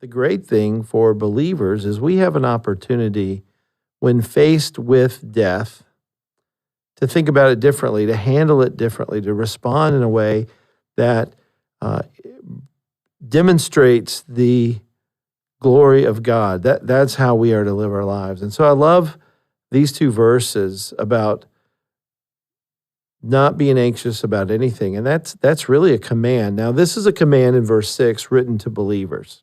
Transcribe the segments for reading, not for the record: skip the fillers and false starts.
the great thing for believers is we have an opportunity when faced with death to think about it differently, to handle it differently, to respond in a way that demonstrates the glory of God. That's how we are to live our lives. And so I love these two verses about not being anxious about anything. And that's really a command. Now, this is a command in verse 6 written to believers.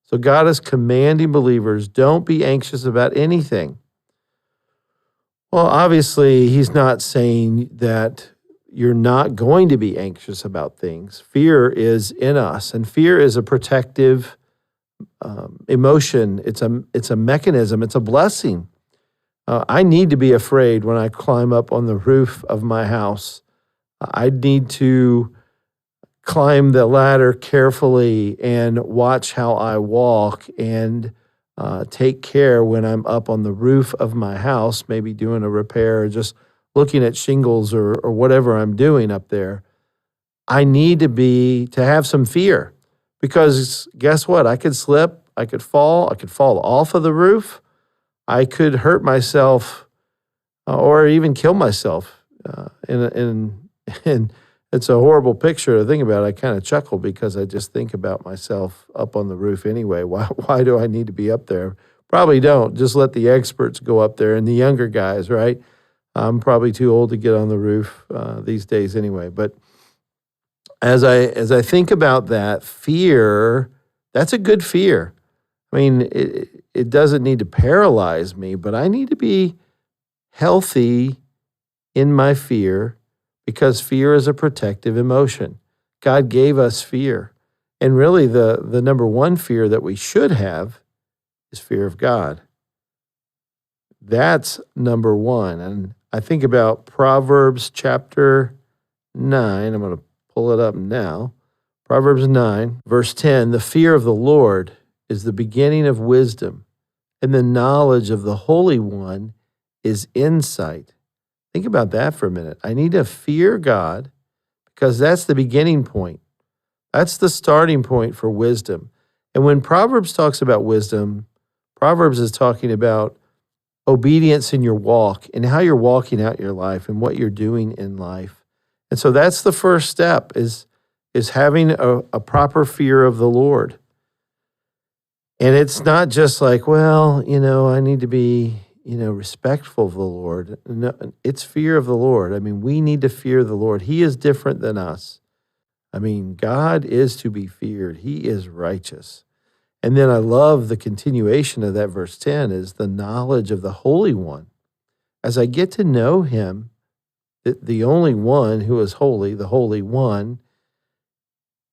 So God is commanding believers, don't be anxious about anything. Well, obviously, he's not saying that you're not going to be anxious about things. Fear is in us, and fear is a protective emotion. It's a mechanism. It's a blessing. I need to be afraid when I climb up on the roof of my house. I need to climb the ladder carefully and watch how I walk and take care when I'm up on the roof of my house, maybe doing a repair or just looking at shingles or whatever I'm doing up there. I need to have some fear, because guess what? I could slip, I could fall off of the roof, I could hurt myself or even kill myself. And it's a horrible picture to think about. I kind of chuckle because I just think about myself up on the roof anyway. Why do I need to be up there? Probably don't. Just let the experts go up there and the younger guys, right? I'm probably too old to get on the roof these days anyway. But as I think about that, fear, that's a good fear. I mean, it doesn't need to paralyze me, but I need to be healthy in my fear, because fear is a protective emotion. God gave us fear. And really the number one fear that we should have is fear of God. That's number one. And I think about Proverbs chapter 9. I'm going to pull it up now. Proverbs 9, verse 10, the fear of the Lord is the beginning of wisdom, and the knowledge of the Holy One is insight. Think about that for a minute. I need to fear God because that's the beginning point. That's the starting point for wisdom. And when Proverbs talks about wisdom, Proverbs is talking about obedience in your walk and how you're walking out your life and what you're doing in life. And so that's the first step is having a proper fear of the Lord. And it's not just like, well, I need to be, respectful of the Lord. No, it's fear of the Lord. I mean, we need to fear the Lord. He is different than us. I mean, God is to be feared. He is righteous. And then I love the continuation of that verse 10 is the knowledge of the Holy One. As I get to know him, the only one who is holy, the Holy One,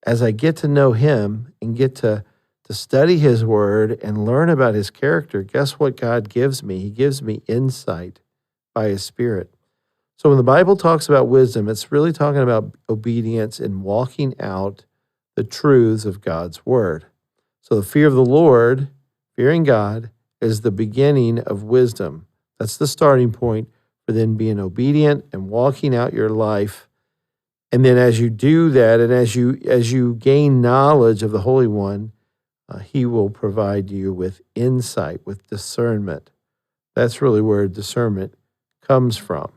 as I get to know him and get to study his word and learn about his character, guess what God gives me? He gives me insight by his Spirit. So when the Bible talks about wisdom, it's really talking about obedience and walking out the truths of God's word. So the fear of the Lord, fearing God, is the beginning of wisdom. That's the starting point for then being obedient and walking out your life. And then as you do that, and as you gain knowledge of the Holy One, he will provide you with insight, with discernment. That's really where discernment comes from.